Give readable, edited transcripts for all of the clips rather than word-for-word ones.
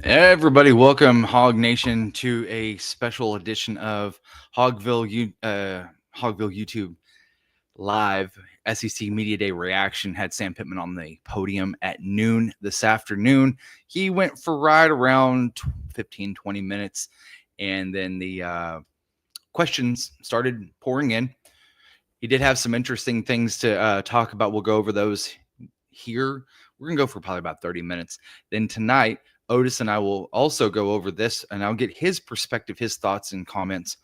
Everybody, welcome Hog Nation to a special edition of Hogville YouTube Live SEC Media Day reaction. Had Sam Pittman on the podium at noon this afternoon. He went for right around 15-20 minutes, and then the questions started pouring in. He did have some interesting things to talk about. We'll go over those here. We're gonna go for probably about 30 minutes. Then tonight, Otis and I will also go over this, and I'll get his perspective, his thoughts and comments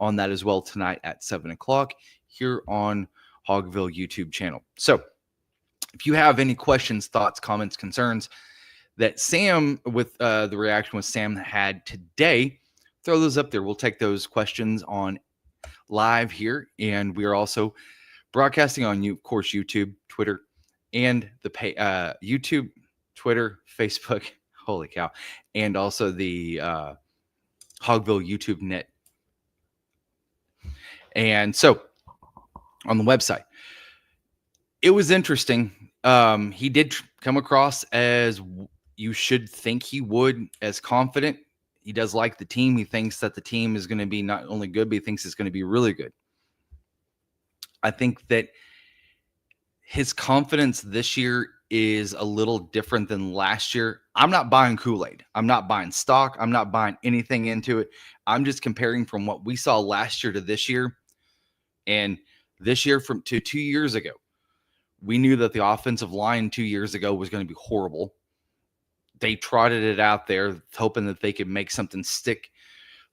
on that as well tonight at 7 o'clock here on Hogville YouTube channel. So if you have any questions, thoughts, comments, concerns that Sam with the reaction with Sam had today, throw those up there. We'll take those questions on live here, and we are also broadcasting on, of course, YouTube, Twitter, and the YouTube, Twitter, Facebook, holy cow, and also the Hogville YouTube net. And so on the website, it was interesting. He did come across as you should think he would, as confident. He does like the team. He thinks that the team is going to be not only good, but he thinks it's going to be really good. I think that his confidence this year is a little different than last year. I'm not buying Kool-Aid. I'm not buying stock. I'm not buying anything into it. I'm just comparing from what we saw last year to this year, and this year to 2 years ago. We knew that the offensive line 2 years ago was going to be horrible. They trotted it out there, hoping that they could make something stick.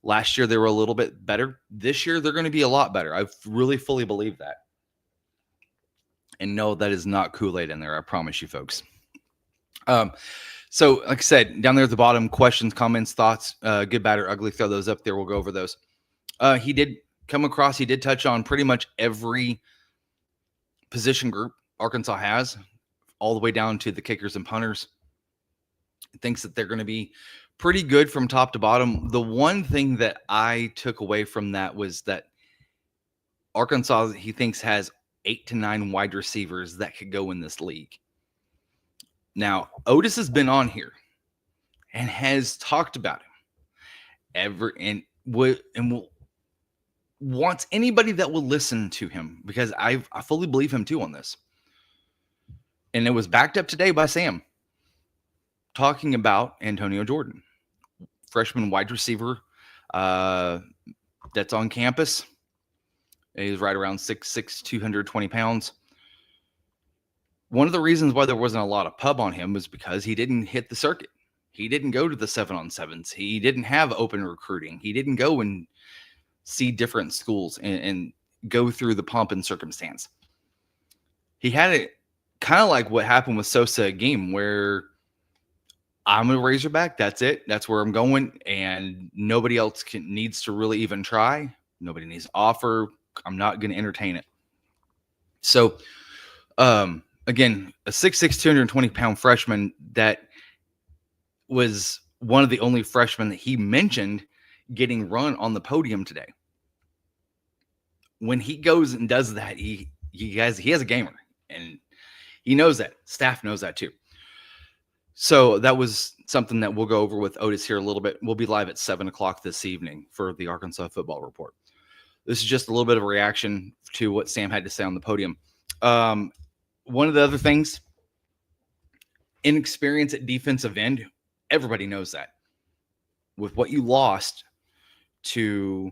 Last year, they were a little bit better. This year, they're going to be a lot better. I really fully believe that. And no, that is not Kool-Aid in there. I promise you, folks. So, like I said, down there at the bottom, questions, comments, thoughts, good, bad, or ugly, throw those up there. We'll go over those. He did come across, he did touch on pretty much every position group Arkansas has, all the way down to the kickers and punters. He thinks that they're going to be pretty good from top to bottom. The one thing that I took away from that was that Arkansas, he thinks, has 8 to 9 wide receivers that could go in this league. Now, Otis has been on here and has talked about him wants anybody that will listen to him, because I fully believe him too on this. And it was backed up today by Sam talking about Antonio Jordan, freshman wide receiver that's on campus. He's right around 6'6", 220 pounds. One of the reasons why there wasn't a lot of pub on him was because he didn't hit the circuit. He didn't go to the 7-on-7s. He didn't have open recruiting. He didn't go and see different schools and go through the pomp and circumstance. He had it kind of like what happened with Sosa game, where I'm a Razorback. That's it. That's where I'm going. And nobody else needs to really even try. Nobody needs to offer. I'm not going to entertain it. So, again, a 6'6", 220-pound freshman that was one of the only freshmen that he mentioned getting run on the podium today. When he goes and does that, he has a gamer, and he knows that. Staff knows that too. So that was something that we'll go over with Otis here a little bit. We'll be live at 7 o'clock this evening for the Arkansas Football Report. This is just a little bit of a reaction to what Sam had to say on the podium. One of the other things, inexperience at defensive end, everybody knows that. With what you lost to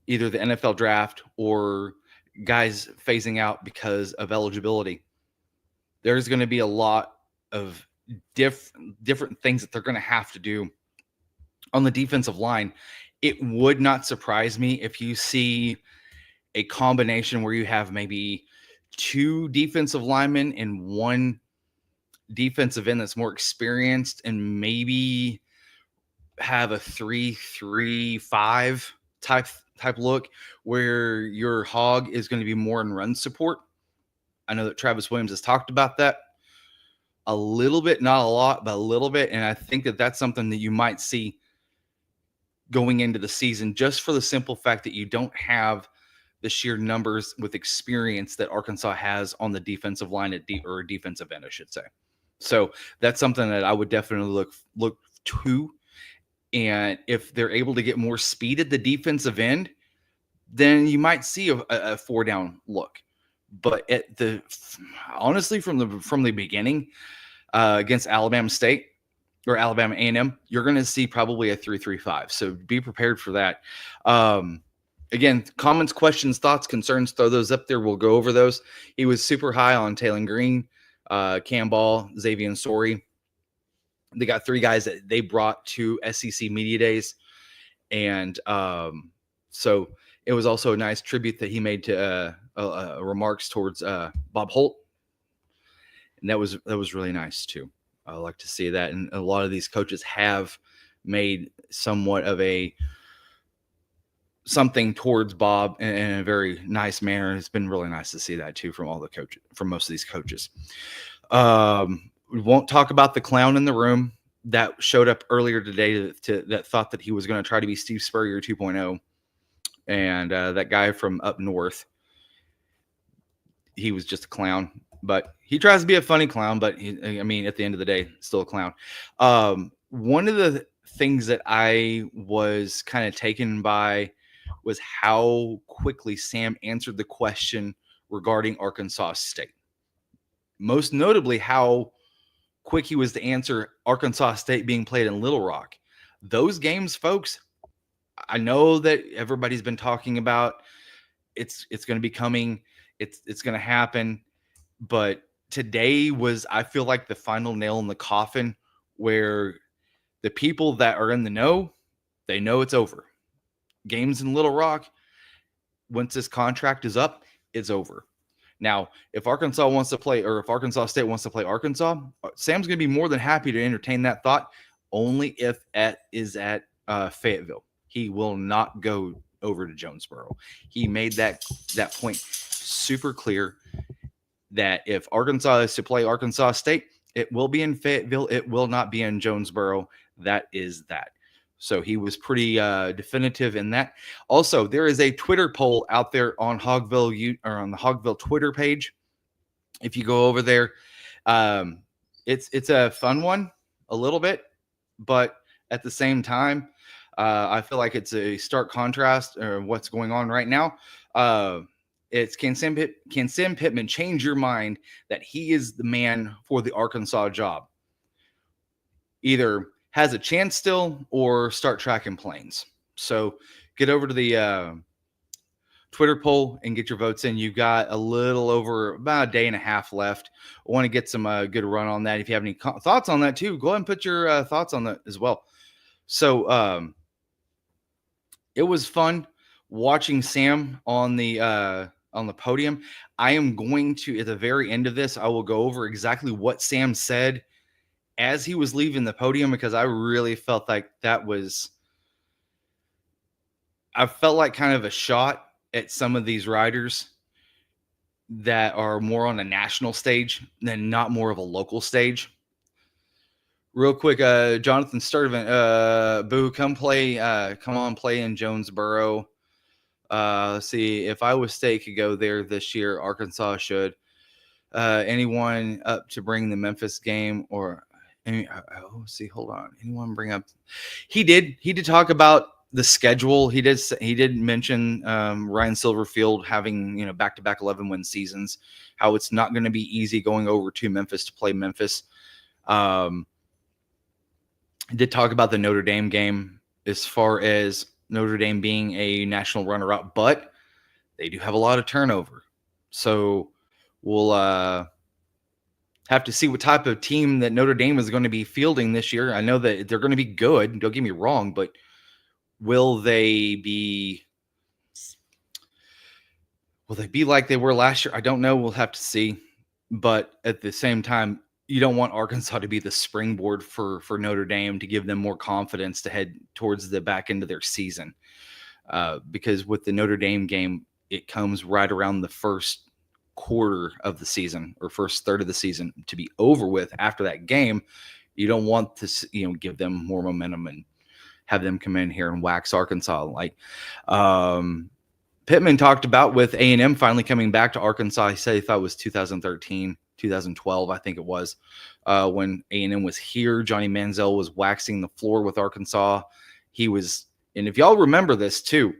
either the NFL draft or guys phasing out because of eligibility, there's going to be a lot of different things that they're going to have to do on the defensive line. It would not surprise me if you see a combination where you have maybe 2 defensive linemen and 1 defensive end that's more experienced, and maybe have a 3-3-5 type look where your hog is going to be more in run support. I know that Travis Williams has talked about that a little bit, not a lot, but a little bit. And I think that that's something that you might see going into the season, just for the simple fact that you don't have the sheer numbers with experience that Arkansas has on the defensive line or defensive end, I should say. So that's something that I would definitely look to And if they're able to get more speed at the defensive end, then you might see a 4-down look. But honestly, from the beginning against Alabama State or Alabama A&M, you're going to see probably a 3-3-5. So be prepared for that. Again, comments, questions, thoughts, concerns, throw those up there. We'll go over those. He was super high on Taylor Green, Cam Ball, Xavier Sorey. They got 3 guys that they brought to SEC Media Days. And so it was also a nice tribute that he made to remarks towards Bob Holt. And that was really nice too. I like to see that. And a lot of these coaches have made somewhat of something towards Bob in a very nice manner. It's been really nice to see that too from all the coaches, from most of these coaches. We won't talk about the clown in the room that showed up earlier today that thought that he was going to try to be Steve Spurrier 2.0. And that guy from up north, he was just a clown. But he tries to be a funny clown, but at the end of the day, still a clown. One of the things that I was kind of taken by was how quickly Sam answered the question regarding Arkansas State. Most notably, how quick he was to answer Arkansas State being played in Little Rock. Those games, folks, I know that everybody's been talking about it's going to be coming. It's going to happen. But today was, I feel like, the final nail in the coffin where the people that are in the know, they know it's over. Games in Little Rock, once this contract is up, it's over. Now, if Arkansas wants to play, or if Arkansas State wants to play Arkansas, Sam's going to be more than happy to entertain that thought, only if is at Fayetteville. He will not go over to Jonesboro. He made that point super clear that if Arkansas is to play Arkansas State, it will be in Fayetteville. It will not be in Jonesboro. That is that. So he was pretty definitive in that. Also, there is a Twitter poll out there on Hogville on the Hogville Twitter page. If you go over there, it's a fun one a little bit, but at the same time, I feel like it's a stark contrast of what's going on right now. It's can Sam Pittman change your mind that he is the man for the Arkansas job? Either has a chance still or start tracking planes. So get over to the Twitter poll and get your votes in. You've got a little over about a day and a half left. I want to get some good run on that. If you have any thoughts on that too, go ahead and put your thoughts on that as well. So it was fun watching Sam on the podium. I am going to, at the very end of this, I will go over exactly what Sam said as he was leaving the podium, because I really felt like I felt like kind of a shot at some of these riders that are more on a national stage than not more of a local stage. Real quick, Jonathan Sturtevant, Boo, come on, play in Jonesboro. Let's see, if Iowa State could go there this year, Arkansas should. Anyone up to bring the Memphis game or hold on. Anyone bring up? He did talk about the schedule. He did mention Ryan Silverfield having back-to-back 11-win seasons. How it's not going to be easy going over to Memphis to play Memphis. Did talk about the Notre Dame game as far as Notre Dame being a national runner-up, but they do have a lot of turnover. So we'll have to see what type of team that Notre Dame is going to be fielding this year. I know that they're going to be good. Don't get me wrong, but will they be like they were last year? I don't know. We'll have to see. But at the same time, you don't want Arkansas to be the springboard for Notre Dame to give them more confidence to head towards the back end of their season. Because with the Notre Dame game, it comes right around the first quarter of the season or first third of the season to be over with. After that game, you don't want to give them more momentum and have them come in here and wax Arkansas. Like Pittman talked about with A&M finally coming back to Arkansas. He said he thought it was 2013. 2012, I think it was, when A&M was here. Johnny Manziel was waxing the floor with Arkansas. He was, and if y'all remember this too,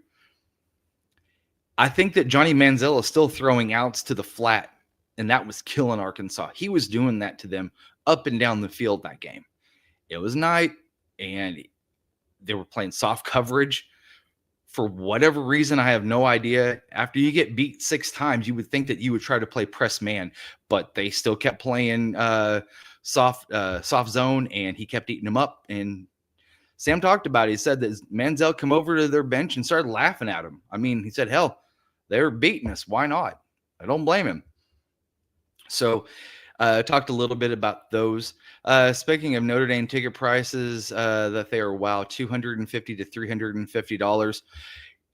I think that Johnny Manziel is still throwing outs to the flat, and that was killing Arkansas. He was doing that to them up and down the field that game. It was night, and they were playing soft coverage. For whatever reason, I have no idea. After you get beat 6 times, you would think that you would try to play press man, but they still kept playing soft zone, and he kept eating them up. And Sam talked about it. He said that Manziel come over to their bench and started laughing at him. I mean, he said, hell, they were beating us. Why not? I don't blame him. So talked a little bit about those. Speaking of Notre Dame ticket prices, that they are, wow, $250 to $350.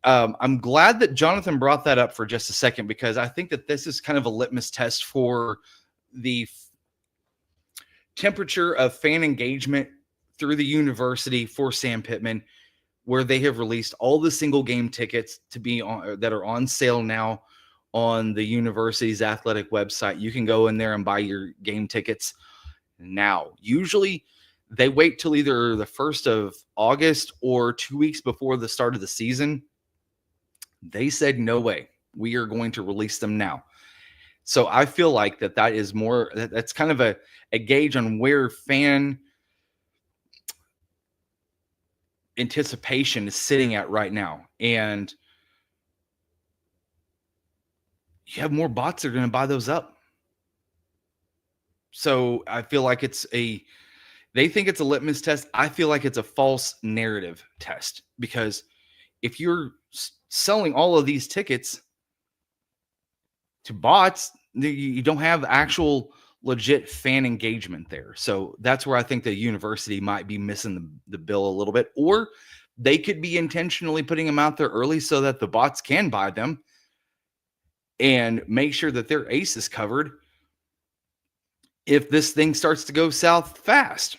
I'm glad that Jonathan brought that up for just a second, because I think that this is kind of a litmus test for the temperature of fan engagement through the university for Sam Pittman, where they have released all the single game tickets to be on, that are on sale now on the university's athletic website. You can go in there and buy your game tickets now. Usually they wait till either the 1st of August or 2 weeks before the start of the season. They said, no way, we are going to release them now. So I feel like that is more, that's kind of a gauge on where fan anticipation is sitting at right now. And you have more bots that are going to buy those up. So I feel like they think it's a litmus test. I feel like it's a false narrative test, because if you're selling all of these tickets to bots, you don't have actual legit fan engagement there. So that's where I think the university might be missing the bill a little bit, or they could be intentionally putting them out there early so that the bots can buy them and make sure that their ace is covered if this thing starts to go south fast.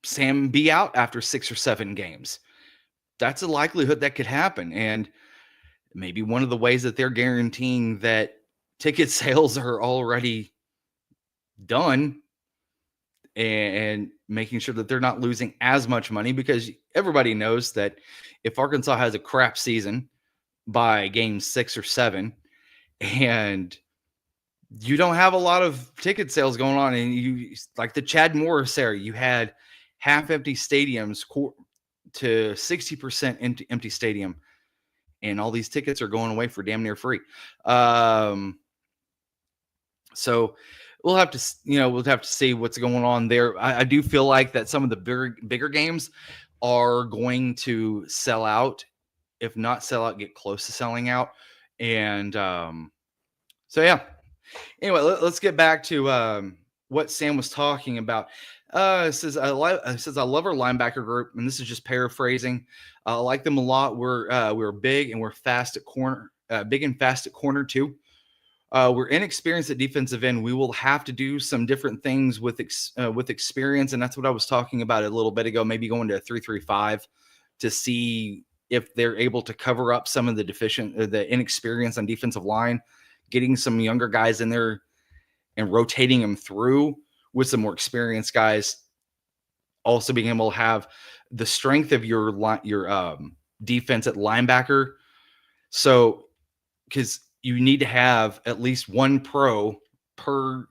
Sam be out after 6 or 7 games. That's a likelihood that could happen. And maybe one of the ways that they're guaranteeing that ticket sales are already done and making sure that they're not losing as much money, because everybody knows that if Arkansas has a crap season by game 6 or 7 and you don't have a lot of ticket sales going on, and you, like the Chad Morris era, you had half empty stadiums to 60% empty stadium, and all these tickets are going away for damn near free. So we'll have to see what's going on there. I do feel like that some of the bigger games are going to sell out. If not sell out, get close to selling out. And so yeah. Anyway, let's get back to what Sam was talking about. It says I love our linebacker group, and this is just paraphrasing. I like them a lot. We're big and we're fast at corner, big and fast at corner too. We're inexperienced at defensive end. We will have to do some different things with experience, and that's what I was talking about a little bit ago. Maybe going to a 3-3-5 to see if they're able to cover up some of the inexperience on defensive line, getting some younger guys in there and rotating them through with some more experienced guys. Also being able to have the strength of your defense at linebacker. So, because you need to have at least one pro per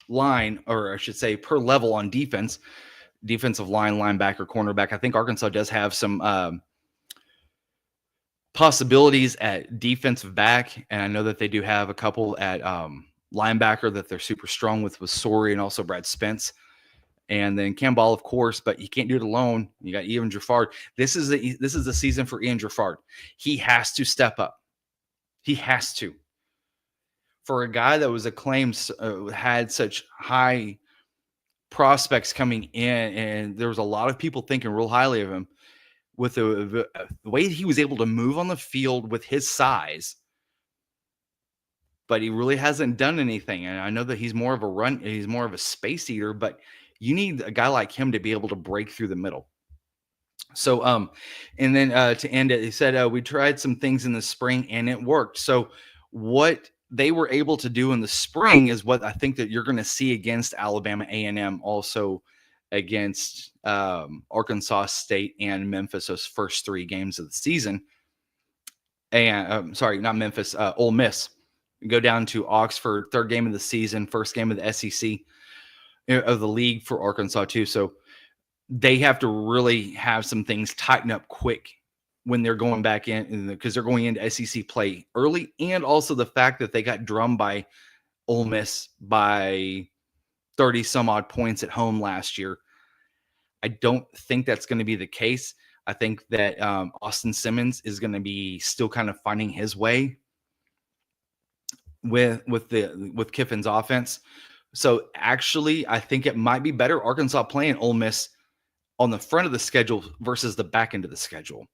line, or I should say per level on defense, defensive line, linebacker, cornerback. I think Arkansas does have some possibilities at defensive back, and I know that they do have a couple at linebacker that they're super strong with Sori and also Brad Spence, and then Campbell, of course. But you can't do it alone. You got Ian Giffard. This is the season for Ian Giffard. He has to step up. He has to. For a guy that was acclaimed, had such high prospects coming in, and there was a lot of people thinking real highly of him, with the way he was able to move on the field with his size, but he really hasn't done anything. And I know that he's more of a space eater, but you need a guy like him to be able to break through the middle. So, and then to end it, he said, we tried some things in the spring and it worked. So what they were able to do in the spring is what I think that you're going to see against Alabama A&M, also against Arkansas State and Memphis, those first 3 games of the season. And sorry, not Memphis, Ole Miss. Go down to Oxford, 3rd game of the season, 1st game of the SEC of the league for Arkansas too. So they have to really have some things tighten up quick when they're going back in, because they're going into SEC play early, and also the fact that they got drummed by Ole Miss by 30 some odd points at home last year. I don't think that's going to be the case. I think that Austin Simmons is going to be still kind of finding his way with Kiffin's offense. So actually, I think it might be better Arkansas playing Ole Miss on the front of the schedule versus the back end of the schedule,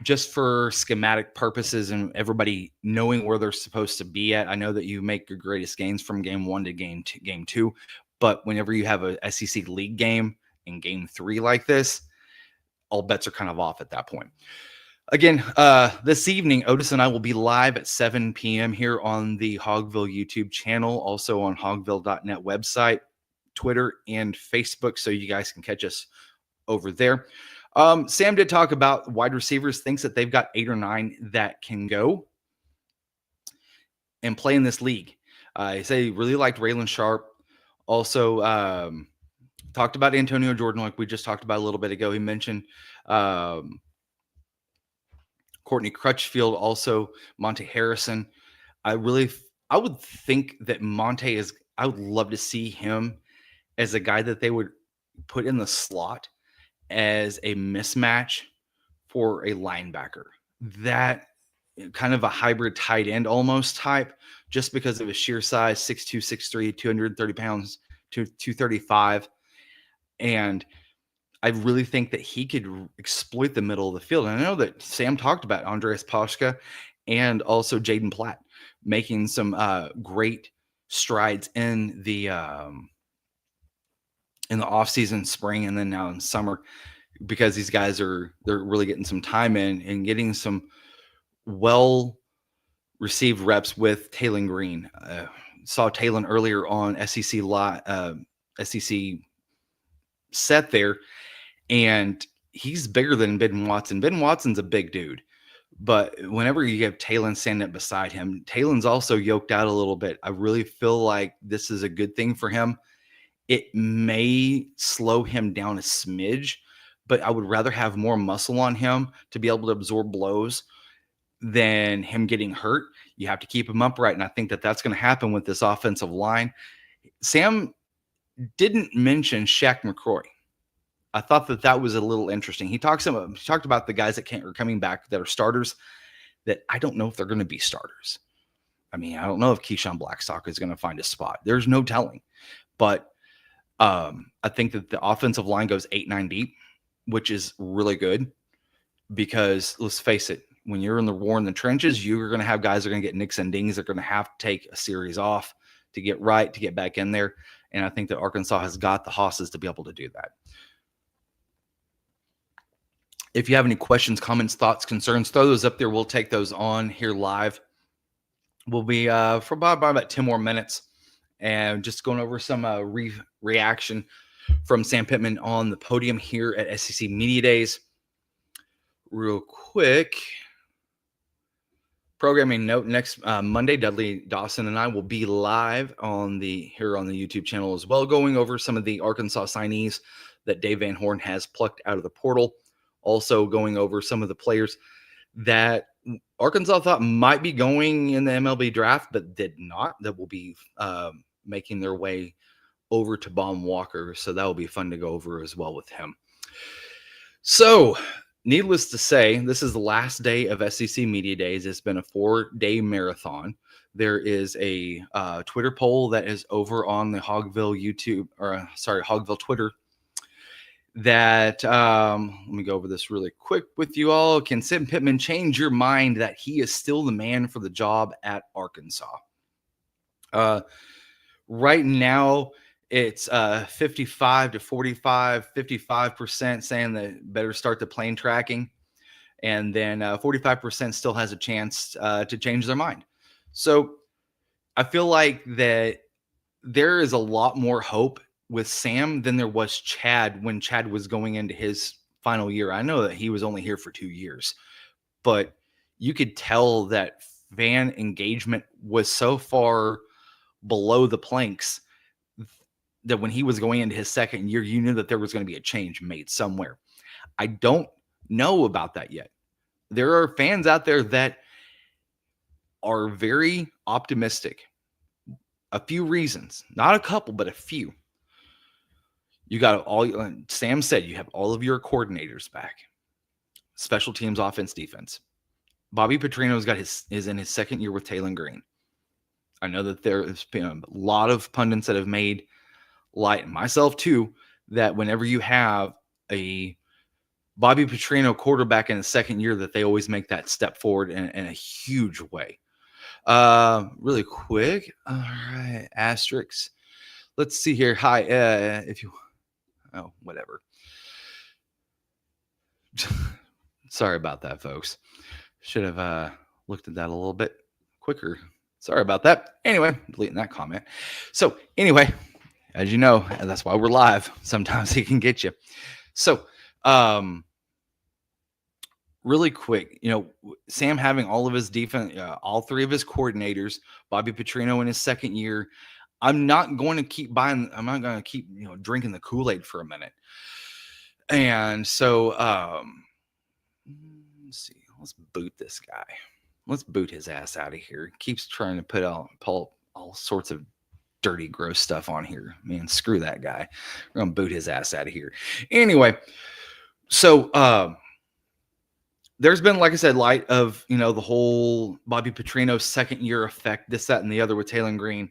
just for schematic purposes and everybody knowing where they're supposed to be at. I know that you make your greatest gains from game 1 to game 2, but whenever you have a SEC league game in game 3 like this, all bets are kind of off at that point. Again, this evening, Otis and I will be live at 7 p.m. here on the Hogville YouTube channel, also on hogville.net website, Twitter, and Facebook, so you guys can catch us over there. Sam did talk about wide receivers, thinks that they've got 8 or 9 that can go and play in this league. He said he really liked Raylan Sharp. Also, talked about Antonio Jordan, like we just talked about a little bit ago. He mentioned Courtney Crutchfield, also Monte Harrison. I would think that Monte is, I would love to see him as a guy that they would put in the slot as a mismatch for a linebacker. That kind of a hybrid tight end almost type, just because of his sheer size, 6'2", 6'3", 230 pounds to 235. And I really think that he could exploit the middle of the field. And I know that Sam talked about Andreas Pashka and also Jaden Platt making some great strides in the offseason, spring, and then now in summer, because these guys they're really getting some time in and getting some well received reps with Taylon Green. Saw Taylon earlier on SEC set there, and he's bigger than Ben Watson. Ben Watson's a big dude, but whenever you have Taylon standing up beside him, Taylon's also yoked out a little bit. I really feel like this is a good thing for him. It may slow him down a smidge, but I would rather have more muscle on him to be able to absorb blows than him getting hurt. You have to keep him upright, and I think that that's going to happen with this offensive line. Sam didn't mention Shaq McCroy. I thought that was a little interesting. He talked about the guys that are coming back that are starters, that I don't know if they're going to be starters. I mean, I don't know if Keyshawn Blackstock is going to find a spot. There's no telling. But I think that the offensive line goes 8-9 deep, which is really good, because let's face it, when you're in the war in the trenches, you're going to have guys that are going to get nicks and dings. They're going to have to take a series off to get right, to get back in there. And I think that Arkansas has got the hosses to be able to do that. If you have any questions, comments, thoughts, concerns, throw those up there. We'll take those on here live. We'll be for about 10 more minutes, and just going over some reaction from Sam Pittman on the podium here at SEC Media Days. Real quick, programming note: next Monday, Dudley Dawson and I will be live here on the YouTube channel as well, going over some of the Arkansas signees that Dave Van Horn has plucked out of the portal. Also going over some of the players that Arkansas thought might be going in the MLB draft, but did not, that will be making their way over to Baum Walker. So that will be fun to go over as well with him. So needless to say, this is the last day of SEC Media Days. It's been a 4-day marathon. There is a Twitter poll that is over on the Hogville Hogville Twitter, that let me go over this really quick with you all. Can Sam Pittman change your mind that he is still the man for the job at Arkansas? Right now, it's 55 to 45, 55% saying that better start the plane tracking. And then 45% still has a chance to change their mind. So I feel like that there is a lot more hope with Sam than there was Chad when Chad was going into his final year. I know that he was only here for 2 years, but you could tell that fan engagement was so far below the planks that when he was going into his second year, you knew that there was going to be a change made somewhere. I don't know about that yet. There are fans out there that are very optimistic. A few reasons, not a couple, but a few. You got all, Sam said, you have all of your coordinators back, special teams, offense, defense. Bobby Petrino's got is in his second year with Taylor Green. I know that there's been a lot of pundits that have made light, myself too, that whenever you have a Bobby Petrino quarterback in the second year, that they always make that step forward in a huge way. Really quick. All right, asterisks. Let's see here. Hi, if you, oh, whatever. Sorry about that, folks. Should have looked at that a little bit quicker. Sorry about that. Anyway, deleting that comment. So anyway, as you know, that's why we're live. Sometimes he can get you. So, really quick, Sam having all of his defense, all three of his coordinators, Bobby Petrino in his second year. I'm not going to keep drinking the Kool-Aid for a minute. And so, let's see. Let's boot this guy. Let's boot his ass out of here. Keeps trying to put all sorts of dirty, gross stuff on here. Man, screw that guy. We're going to boot his ass out of here. Anyway, so there's been, like I said, light of, the whole Bobby Petrino second year effect, this, that, and the other with Taylor Green.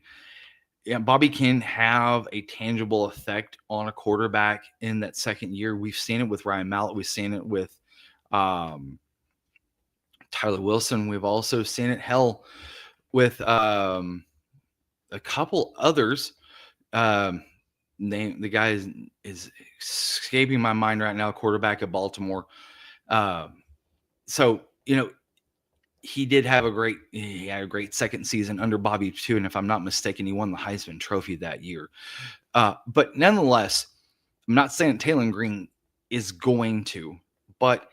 Yeah, Bobby can have a tangible effect on a quarterback in that second year. We've seen it with Ryan Mallett. We've seen it with Tyler Wilson. We've also seen it with a couple others. The guy is escaping my mind right now. Quarterback at Baltimore. So he did have a great second season under Bobby too, and if I'm not mistaken, he won the Heisman Trophy that year. But nonetheless, I'm not saying Taylor Green is going to, but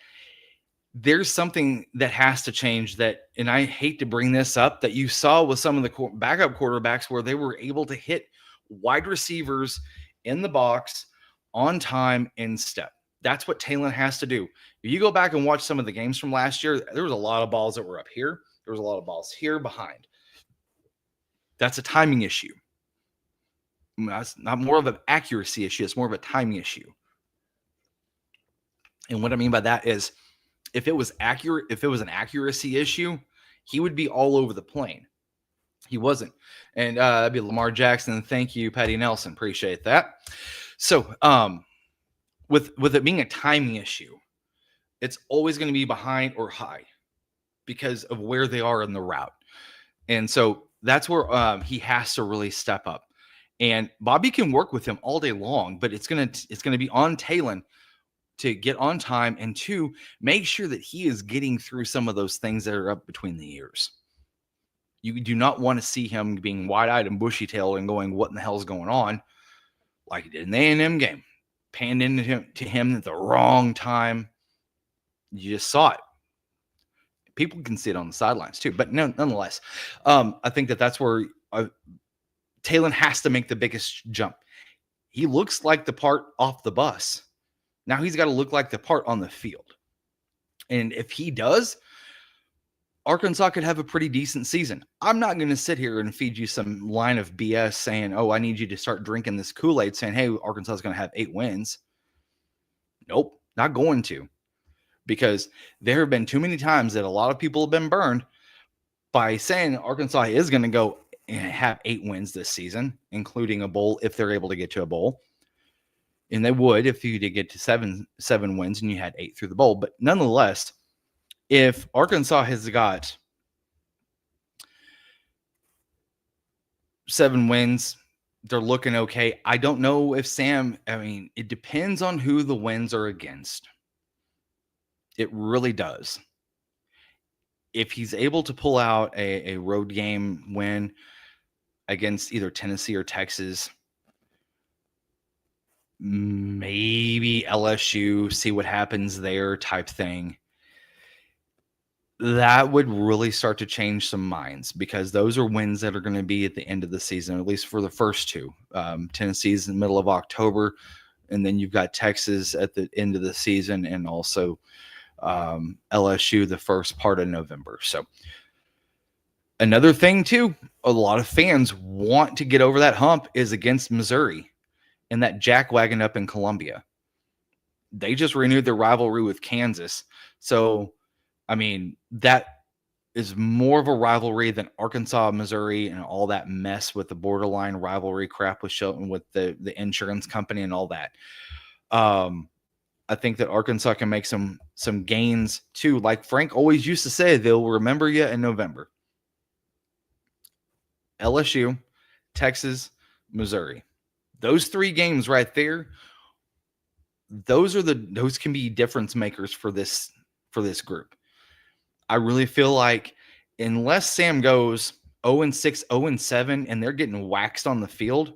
there's something that has to change and I hate to bring this up, that you saw with some of the backup quarterbacks where they were able to hit wide receivers in the box on time and step. That's what Taylor has to do. If you go back and watch some of the games from last year, there was a lot of balls that were up here. There was a lot of balls here behind. That's a timing issue. That's not more of an accuracy issue. It's more of a timing issue. And what I mean by that is, if it was an accuracy issue, he would be all over the plane. He wasn't. And that'd be Lamar Jackson. Thank you, Patty Nelson. Appreciate that. So with it being a timing issue, it's always going to be behind or high because of where they are in the route. And so that's where he has to really step up. And Bobby can work with him all day long, but it's going to be on Taylor to get on time, and to make sure that he is getting through some of those things that are up between the ears. You do not want to see him being wide-eyed and bushy-tailed and going, what in the hell is going on? Like he did in the A&M game. Panned into him at the wrong time. You just saw it. People can see it on the sidelines too. But nonetheless, I think that's where Taylor has to make the biggest jump. He looks like the part off the bus. Now he's got to look like the part on the field. And if he does, Arkansas could have a pretty decent season. I'm not going to sit here and feed you some line of BS saying, oh, I need you to start drinking this Kool-Aid saying, hey, Arkansas is going to have 8 wins. Nope, not going to. Because there have been too many times that a lot of people have been burned by saying Arkansas is going to go and have 8 wins this season, including a bowl if they're able to get to a bowl. And they would if you did get to seven wins and you had 8 through the bowl. But nonetheless, if Arkansas has got 7 wins, they're looking okay. I don't know if it depends on who the wins are against. It really does. if he's able to pull out a road game win against either Tennessee or Texas, maybe LSU, see what happens there type thing, that would really start to change some minds, because those are wins that are going to be at the end of the season, at least for the first two. Tennessee's in the middle of October, and then you've got Texas at the end of the season, and also LSU the first part of November. So another thing too, a lot of fans want to get over that hump is against Missouri and that jackwagon up in Columbia. They just renewed their rivalry with Kansas. So, I mean, that is more of a rivalry than Arkansas, Missouri, and all that mess with the borderline rivalry crap with Shelton, with the insurance company and all that. I think that Arkansas can make some gains too. Like Frank always used to say, they'll remember you in November. LSU, Texas, Missouri. Those three games right there, those can be difference makers for this group. I really feel like unless Sam goes 0-6, 0-7, and they're getting waxed on the field,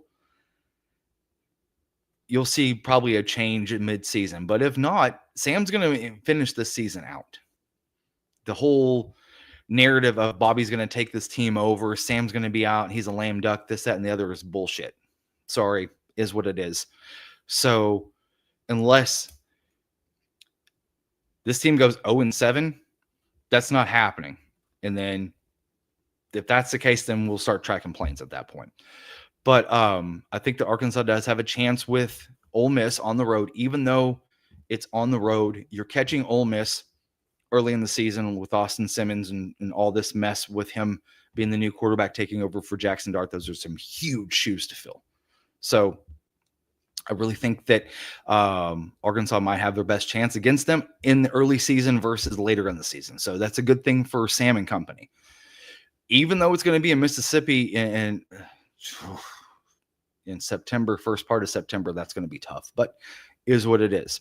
you'll see probably a change in midseason. But if not, Sam's going to finish this season out. The whole narrative of Bobby's going to take this team over, Sam's going to be out, he's a lame duck, this, that, and the other is bullshit. Sorry, is what it is. So unless this team goes 0-7, that's not happening. And then if that's the case, then we'll start tracking planes at that point. But I think that Arkansas does have a chance with Ole Miss on the road. Even though it's on the road, you're catching Ole Miss early in the season with Austin Simmons and all this mess with him being the new quarterback taking over for Jackson Dart. Those are some huge shoes to fill. So I really think that Arkansas might have their best chance against them in the early season versus later in the season. So that's a good thing for Sam and company. Even though it's going to be in Mississippi in September, first part of September, that's going to be tough, but is what it is.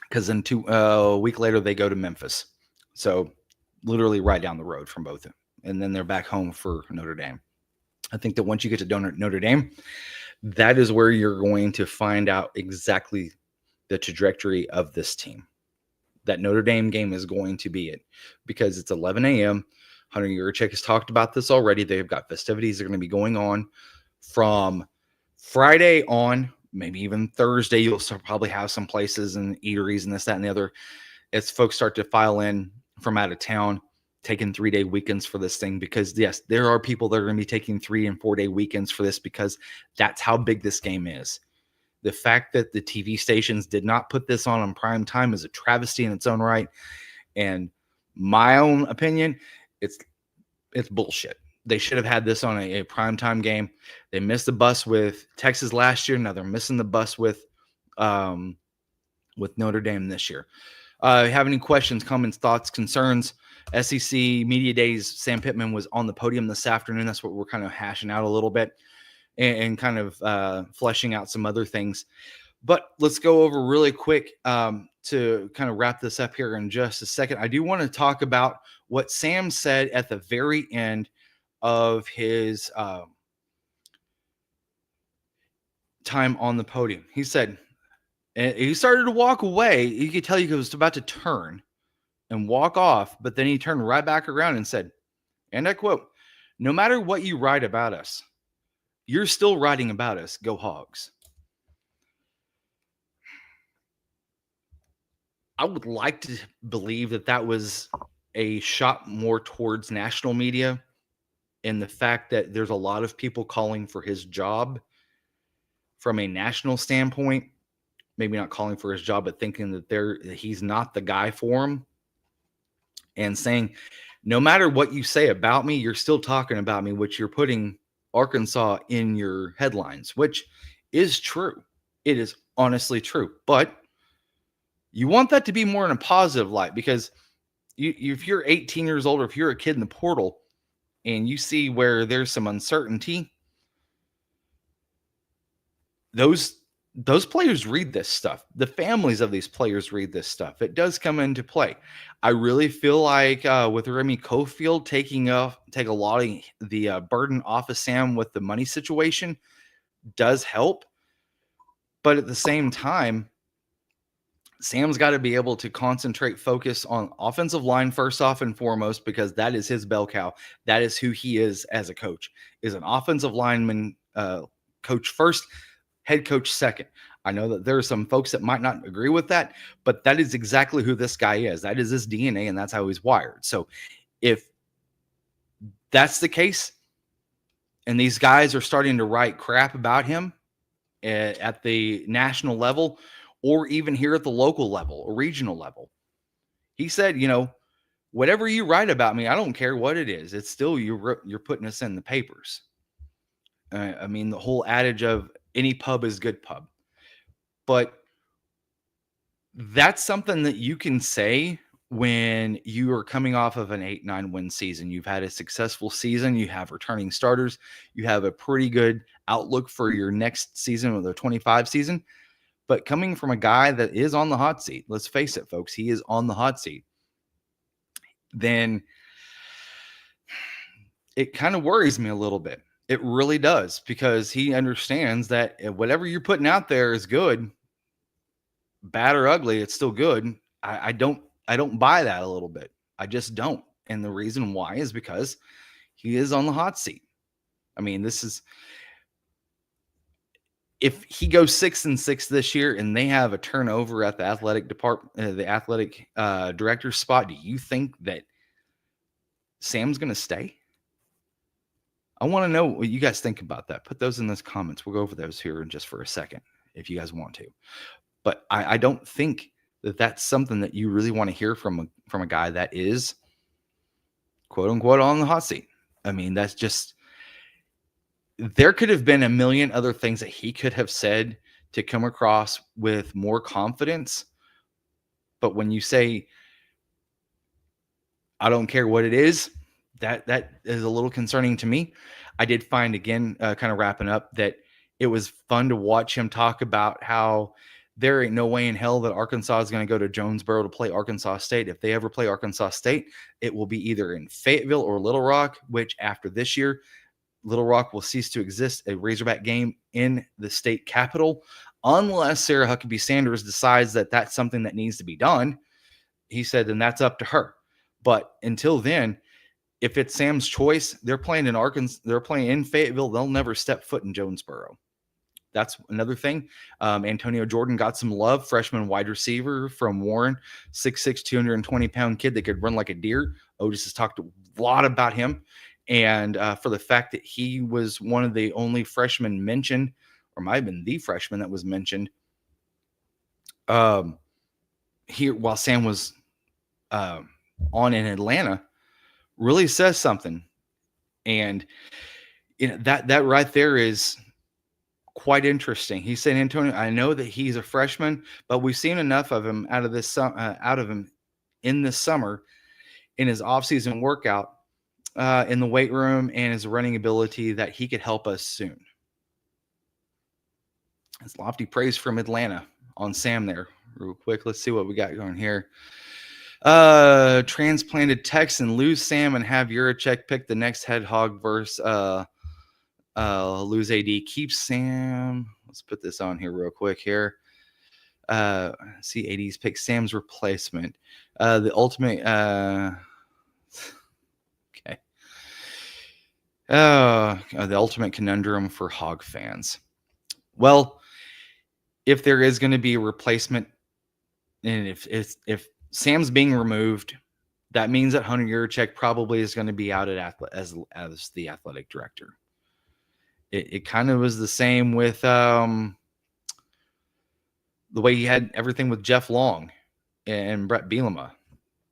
Because then a week later, they go to Memphis. So literally right down the road from both. And then they're back home for Notre Dame. I think that once you get to Notre Dame, that is where you're going to find out exactly the trajectory of this team. That Notre Dame game is going to be it, because it's 11 a.m. Hunter Yurachek has talked about this already. They've got festivities that are going to be going on from Friday on, maybe even Thursday. You'll probably have some places and eateries and this, that, and the other as folks start to file in from out of town, taking 3-day weekends for this thing, because yes, there are people that are going to be taking 3- and 4-day weekends for this, because that's how big this game is. The fact that the TV stations did not put this on prime time is a travesty in its own right. And my own opinion, it's bullshit. They should have had this on a primetime game. They missed the bus with Texas last year. Now they're missing the bus with Notre Dame this year. Have any questions, comments, thoughts, concerns? SEC Media Days, Sam Pittman was on the podium this afternoon. That's what we're kind of hashing out a little bit and kind of fleshing out some other things. But let's go over really quick to kind of wrap this up here in just a second. I do want to talk about what Sam said at the very end of his time on the podium. He said, and he started to walk away. You could tell he was about to turn and walk off, but then he turned right back around and said, and I quote, "No matter what you write about us, you're still writing about us. Go Hogs." I would like to believe that that was a shot more towards national media, and the fact that there's a lot of people calling for his job from a national standpoint, maybe not calling for his job, but thinking that he's not the guy for him, and saying, no matter what you say about me, you're still talking about me, which you're putting Arkansas in your headlines, which is true. It is honestly true. But you want that to be more in a positive light, because if you're 18 years old, or if you're a kid in the portal and you see where there's some uncertainty, those those players read this stuff. The families of these players read this stuff. It does come into play. I really feel like with Remy Cofield take a lot of the burden off of Sam with the money situation does help. But at the same time, Sam's got to be able to concentrate, focus on offensive line first off and foremost, because that is his bell cow. That is who he is as a coach, is an offensive lineman coach first, head coach second. I know that there are some folks that might not agree with that, but that is exactly who this guy is. That is his DNA, and that's how he's wired. So if that's the case, and these guys are starting to write crap about him at the national level, or even here at the local level or regional level, he said, whatever you write about me, I don't care what it is. It's still you're putting us in the papers. I mean, the whole adage of any pub is good pub. But that's something that you can say when you are coming off of an 8-9 win season. You've had a successful season. You have returning starters. You have a pretty good outlook for your next season, or the 25 season. But coming from a guy that is on the hot seat, let's face it, folks, he is on the hot seat, then it kind of worries me a little bit. It really does, because he understands that whatever you're putting out there is good, bad or ugly, it's still good. I don't buy that a little bit. I just don't. And the reason why is because he is on the hot seat. I mean, if he goes 6-6 this year and they have a turnover at the athletic department, the athletic director spot, do you think that Sam's going to stay? I want to know what you guys think about that. Put those in those comments. We'll go over those here in just for a second if you guys want to. But I don't think that that's something that you really want to hear from a guy that is, quote unquote, on the hot seat. I mean, that's just, there could have been a million other things that he could have said to come across with more confidence. But when you say, I don't care what it is, that is a little concerning to me. I did find, again, kind of wrapping up, that it was fun to watch him talk about how there ain't no way in hell that Arkansas is going to go to Jonesboro to play Arkansas State. If they ever play Arkansas State, it will be either in Fayetteville or Little Rock, which after this year, Little Rock will cease to exist, a Razorback game in the state capital, unless Sarah Huckabee Sanders decides that that's something that needs to be done. He said, then that's up to her. But until then, if it's Sam's choice, they're playing in Arkansas, they're playing in Fayetteville, they'll never step foot in Jonesboro. That's another thing. Antonio Jordan got some love, freshman wide receiver from Warren, 6'6", 220-pound kid that could run like a deer. Otis has talked a lot about him. And for the fact that he was one of the only freshmen mentioned, or might have been the freshman that was mentioned here while Sam was on in Atlanta, really says something. And that right there is quite interesting. He said, Antonio, I know that he's a freshman, but we've seen enough of him out of him in this summer in his offseason workout in the weight room and his running ability that he could help us soon. It's lofty praise from Atlanta on Sam there. Real quick, let's see what we got going here. Transplanted Texan, lose Sam and have Yurachek pick the next head hog versus lose AD. Keep Sam. Let's put this on here real quick here. See AD's pick Sam's replacement. The ultimate okay. The ultimate conundrum for hog fans. Well, if there is going to be a replacement, and if Sam's being removed, that means that Hunter Yurachek probably is going to be out as the athletic director. It kind of was the same with the way he had everything with Jeff Long and Brett Bielema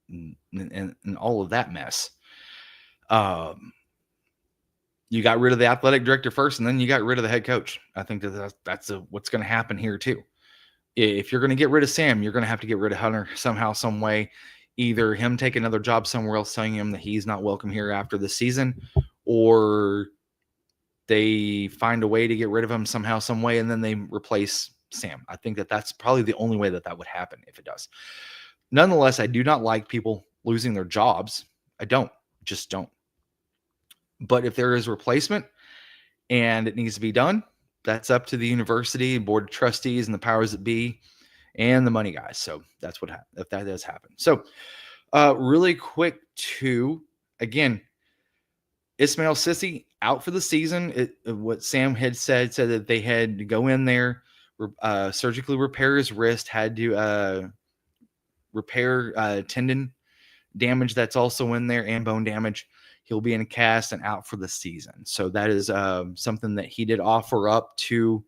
and all of that mess. You got rid of the athletic director first, and then you got rid of the head coach. I think that's what's going to happen here too. If you're going to get rid of Sam, you're going to have to get rid of Hunter somehow, some way. Either him take another job somewhere else, telling him that he's not welcome here after the season, or they find a way to get rid of him somehow, some way, and then they replace Sam. I think that that's probably the only way that would happen if it does. Nonetheless, I do not like people losing their jobs. I just don't. But if there is replacement and it needs to be done, that's up to the university, board of trustees, and the powers that be, and the money guys. So that's what happens if that does happen. So really quick too, again, Ismail Sissy out for the season. What Sam had said that they had to go in there, surgically repair his wrist, had to repair tendon damage that's also in there and bone damage. He'll be in a cast and out for the season. So that is something that he did offer up to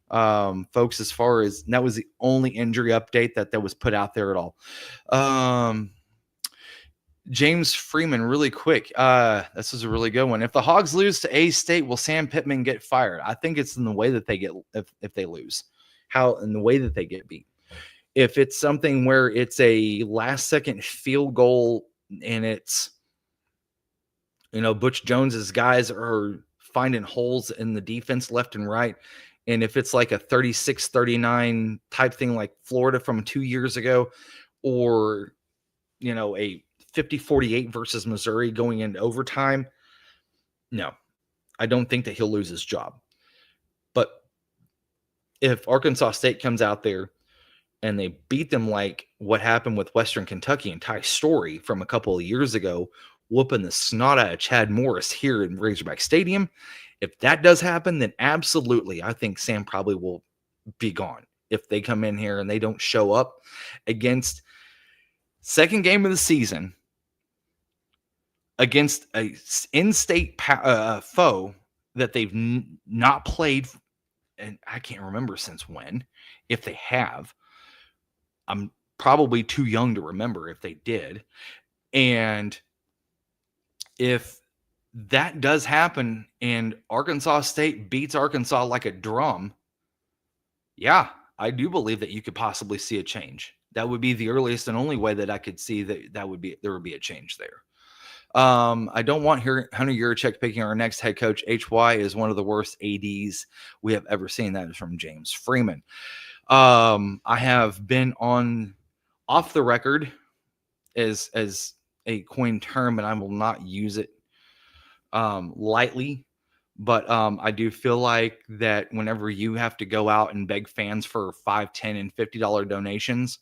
folks, as far as that was the only injury update that was put out there at all. James Freeman, really quick. This is a really good one. If the Hogs lose to A-State, will Sam Pittman get fired? I think it's in the way that they get, if they lose, in the way that they get beat. If it's something where it's a last second field goal and it's, Butch Jones's guys are finding holes in the defense left and right. And if it's like a 36-39 type thing like Florida from 2 years ago, or, a 50-48 versus Missouri going into overtime, no, I don't think that he'll lose his job. But if Arkansas State comes out there and they beat them like what happened with Western Kentucky and Ty Story from a couple of years ago, whooping the snot out of Chad Morris here in Razorback Stadium, if that does happen, then absolutely, I think Sam probably will be gone. If they come in here and they don't show up against second game of the season against a in-state foe that they've not played, and I can't remember since when, if they have. I'm probably too young to remember if they did. And if that does happen and Arkansas State beats Arkansas like a drum, yeah, I do believe that you could possibly see a change. That would be the earliest and only way that I could see that there would be a change there. I don't want Hunter Yurachek picking our next head coach. HY is one of the worst ADs we have ever seen. That is from James Freeman. I have been off the record as a coined term, and I will not use it lightly. But I do feel like that whenever you have to go out and beg fans for $5, $10, and $50 donations,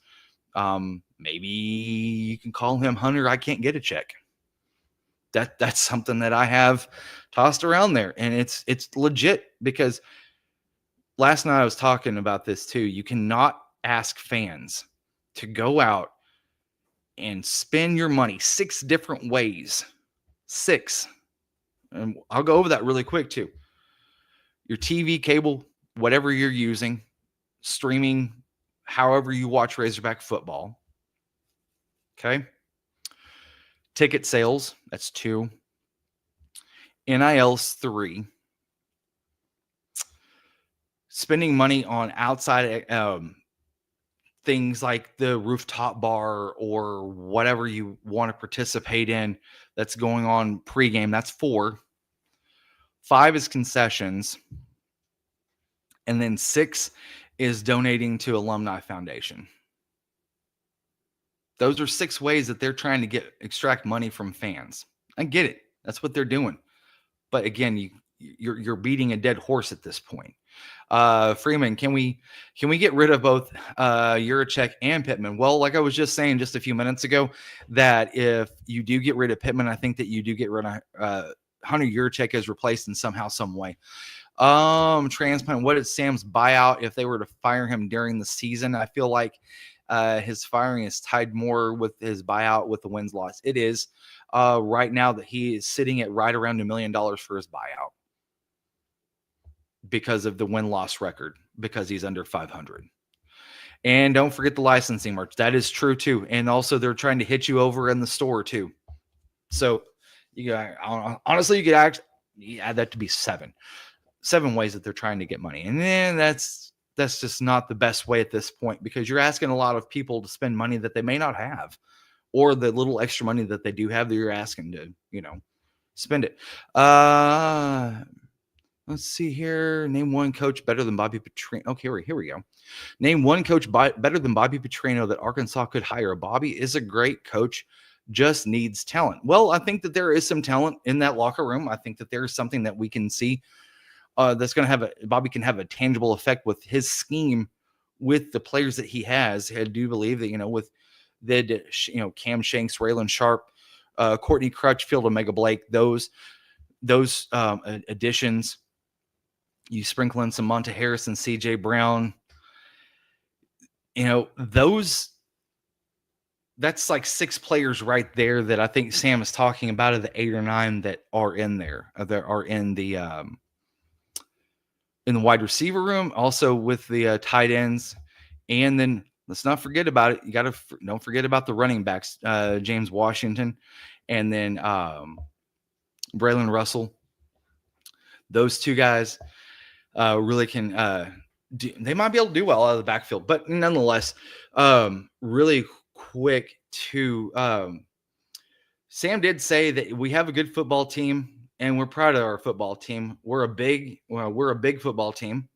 maybe you can call him Hunter, I can't get a check. That's something that I have tossed around there, and it's legit, because last night I was talking about this too. You cannot ask fans to go out and spend your money 6 different ways. 6. And I'll go over that really quick too. Your TV, cable, whatever you're using, streaming, however you watch Razorback football. Okay. Ticket sales, that's 2. NIL's 3. Spending money on outside things like the rooftop bar or whatever you want to participate in that's going on pregame, that's 4. 5 is concessions. And then 6 is donating to Alumni Foundation. Those are 6 ways that they're trying to extract money from fans. I get it. That's what they're doing. But again, you're beating a dead horse at this point. Freeman, can we get rid of both Yurachek and Pittman? Well, like I was just saying just a few minutes ago, that if you do get rid of Pittman, I think that you do get rid of Hunter Yurachek as replaced in somehow, some way. Transplant, what is Sam's buyout if they were to fire him during the season? I feel like his firing is tied more with his buyout with the wins loss. It is right now that he is sitting at right around $1 million for his buyout because of the win-loss record, because he's under 500. And don't forget the licensing merch. That is true too. And also they're trying to hit you over in the store too. So honestly, you could add that to be 7 ways that they're trying to get money. And then that's just not the best way at this point, because you're asking a lot of people to spend money that they may not have, or the little extra money that they do have that you're asking to, spend it. Let's see here. Name one coach better than Bobby Petrino. Okay, here we go. Name one coach better than Bobby Petrino that Arkansas could hire. Bobby is a great coach, just needs talent. Well, I think that there is some talent in that locker room. I think that there's something that we can see that's going to have Bobby can have a tangible effect with his scheme with the players that he has. I do believe that, with Cam Shanks, Raylan Sharp, Courtney Crutchfield, Omega Blake, those additions. You sprinkle in some Monta Harrison, CJ Brown, that's like 6 players right there that I think Sam is talking about of the 8 or 9 that are in there, that are in the wide receiver room, also with the tight ends. And then let's not forget about it. You got to don't forget about the running backs, James Washington, and then Braylon Russell. Those 2 guys really can they might be able to do well out of the backfield, but nonetheless, really quick to Sam did say that we have a good football team and we're proud of our football team. We're a big football team.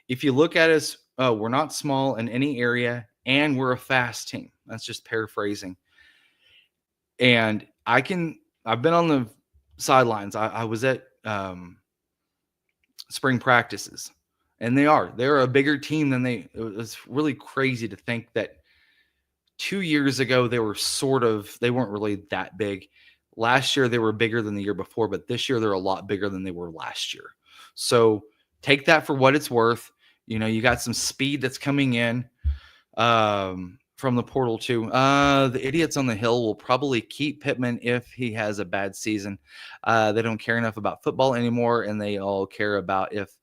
If you look at us, we're not small in any area and we're a fast team. That's just paraphrasing. And I've been on the sidelines. I was at spring practices, and they're a bigger team than it was really crazy to think that 2 years ago they weren't really that big. Last year they were bigger than the year before, but this year they're a lot bigger than they were last year. So take that for what it's worth. You got some speed that's coming in from the portal too. The idiots on the hill will probably keep Pittman if he has a bad season. They don't care enough about football anymore, and they all care about if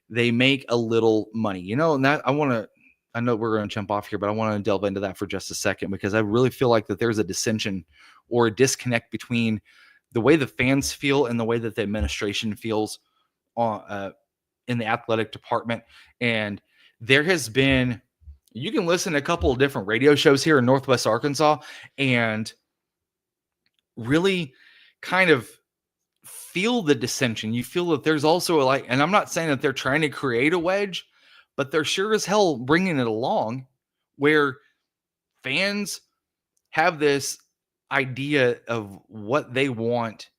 they make a little money. And that I know we're going to jump off here, but I want to delve into that for just a second, because I really feel like that there's a dissension or a disconnect between the way the fans feel and the way that the administration feels in the athletic department. And there has been, you can listen to a couple of different radio shows here in Northwest Arkansas and really kind of feel the dissension. You feel that there's also and I'm not saying that they're trying to create a wedge, but they're sure as hell bringing it along, where fans have this idea of what they want,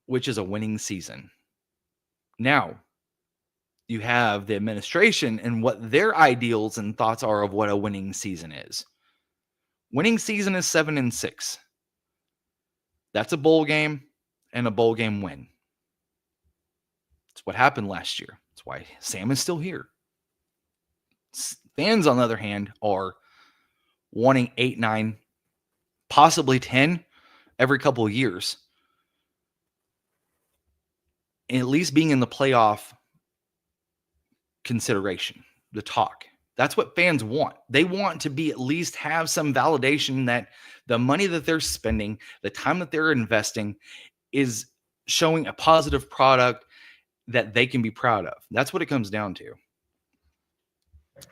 which is a winning season. Now, you have the administration and what their ideals and thoughts are of what a winning season is. Winning season is 7-6. That's a bowl game and a bowl game win. It's what happened last year. That's why Sam is still here. Fans, on the other hand, are wanting 8, 9, possibly 10 every couple of years. And at least being in the playoff consideration, the talk. That's what fans want. They want to be at least have some validation that the money that they're spending, the time that they're investing, is showing a positive product that they can be proud of. That's what it comes down to.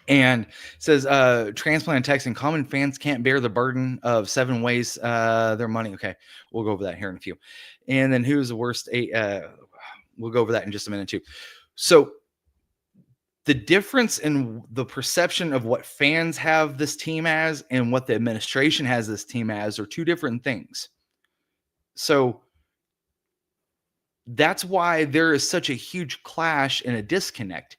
And it says, transplant text and common fans can't bear the burden of 7 ways their money. Okay, we'll go over that here in a few. And then who's the worst 8? We'll go over that in just a minute too. So the difference in the perception of what fans have this team as and what the administration has this team as are 2 different things. So that's why there is such a huge clash and a disconnect.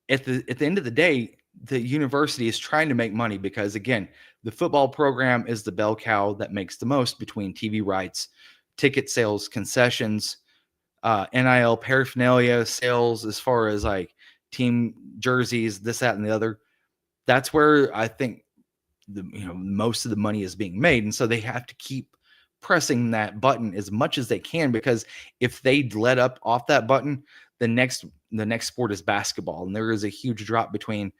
At the end of the day, the university is trying to make money because, again, the football program is the bell cow that makes the most between TV rights, ticket sales, concessions, NIL paraphernalia sales, as far as like team jerseys, this, that, and the other. That's where I think most of the money is being made. And so they have to keep pressing that button as much as they can, because if they let up off that button, the next sport is basketball. And there is a huge drop between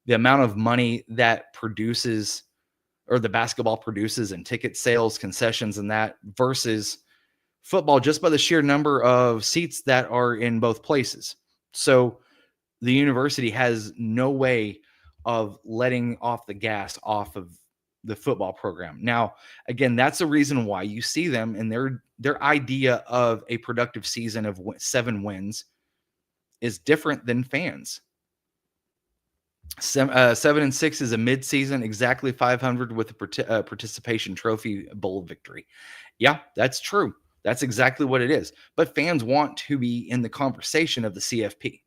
the amount of money that produces, or the basketball produces, in ticket sales, concessions, and that, versus football, just by the sheer number of seats that are in both places. So the university has no way of letting off the gas off of the football program. Now, again, that's the reason why you see them and their idea of a productive season of 7 wins is different than fans. 7-6 is a mid-season, exactly 500 with a participation trophy bowl victory. Yeah, that's true. That's exactly what it is. But fans want to be in the conversation of the CFP.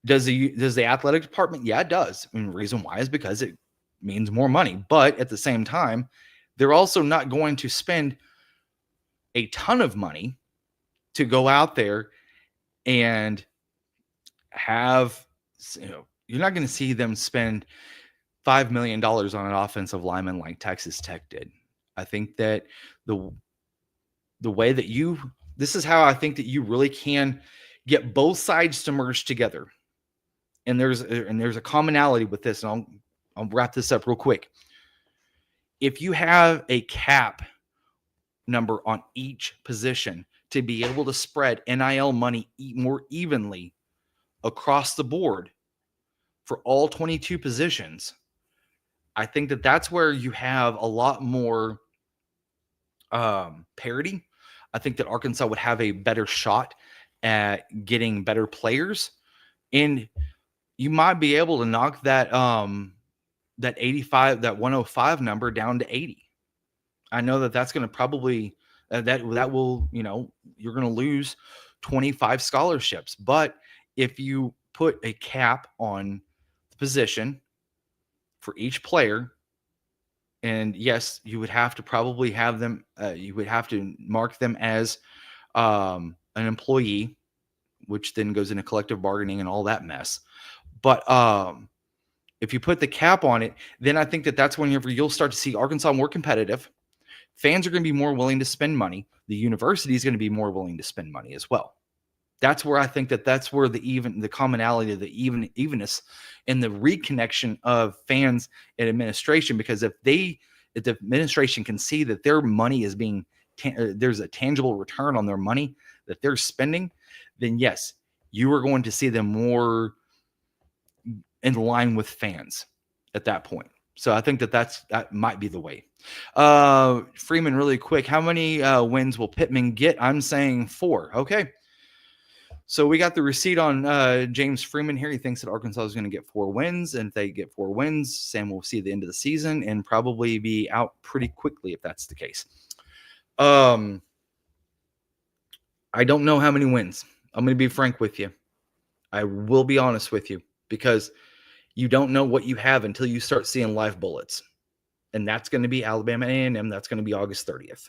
Does the athletic department? Yeah, it does. And the reason why is because it means more money. But at the same time, they're also not going to spend a ton of money to go out there and have, you're not going to see them spend $5 million on an offensive lineman like Texas Tech did. I think that the way that this is how I think that you really can get both sides to merge together. And there's a commonality with this, and I'll wrap this up real quick. If you have a cap number on each position to be able to spread NIL money more evenly across the board for all 22 positions, I think that that's where you have a lot more parity. I think that Arkansas would have a better shot at getting better players, and you might be able to knock that 105 number down to 80. I know that that's going to probably that will, you're going to lose 25 scholarships, but if you put a cap on the position for each player, and yes, you would have to probably have them, you would have to mark them as an employee, which then goes into collective bargaining and all that mess. But if you put the cap on it, then I think that that's whenever you'll start to see Arkansas more competitive. Fans are going to be more willing to spend money. The university is going to be more willing to spend money as well. That's where I think that that's where the commonality of the evenness and the reconnection of fans and administration, because if the administration can see that their money is being there's a tangible return on their money that they're spending, then yes, you are going to see them more in line with fans at that point. So I think that might be the way. Freeman, really quick, how many wins will Pittman get? I'm saying 4. Okay. So we got the receipt on James Freeman here. He thinks that Arkansas is going to get 4 wins. And if they get 4 wins, Sam will see the end of the season and probably be out pretty quickly if that's the case. I don't know how many wins. I'm going to be frank with you. I will be honest with you, because you don't know what you have until you start seeing live bullets. And that's going to be Alabama A&M. That's going to be August 30th.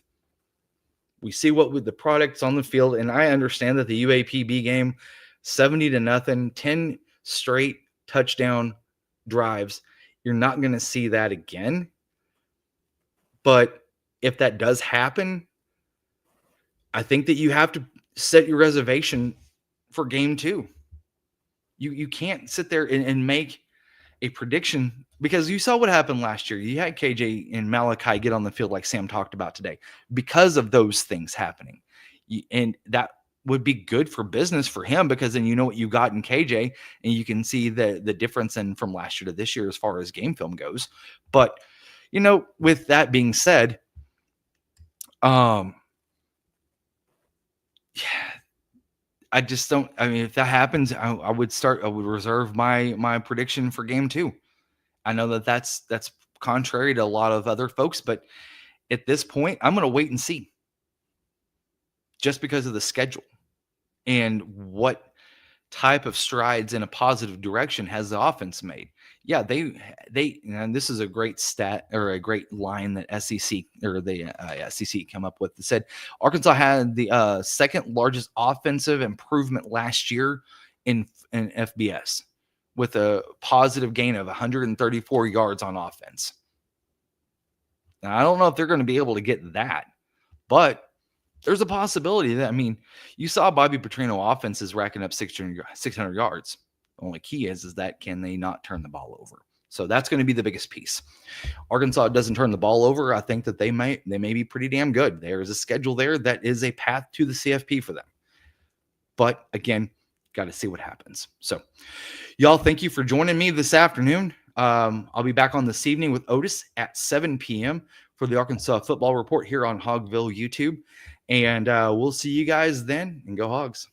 We see what with the products on the field, and I understand that the UAPB game, 70-0, 10 straight touchdown drives. You're not going to see that again. But if that does happen, I think that you have to set your reservation for game 2. You can't sit there and make a prediction, because you saw what happened last year. You had KJ and Malachi get on the field like Sam talked about today because of those things happening. And that would be good for business for him, because then you know what you got in KJ, and you can see the difference in from last year to this year as far as game film goes. But, with that being said, I just don't. I mean, if that happens, I would reserve my prediction for game 2. I know that that's contrary to a lot of other folks, but at this point, I'm going to wait and see, just because of the schedule and what type of strides in a positive direction has the offense made. Yeah, and this is a great stat, or a great line that SEC come up with. That said Arkansas had the second largest offensive improvement last year in FBS, with a positive gain of 134 yards on offense. Now, I don't know if they're going to be able to get that, but there's a possibility that, you saw Bobby Petrino offenses racking up 600 yards. The only key is that can they not turn the ball over? So that's going to be the biggest piece. Arkansas doesn't turn the ball over. I think that they may be pretty damn good. There is a schedule there that is a path to the CFP for them. But again, got to see what happens. So y'all, thank you for joining me this afternoon. I'll be back on this evening with Otis at 7 p.m. for the Arkansas Football Report here on Hogville YouTube. And we'll see you guys then, and go Hogs.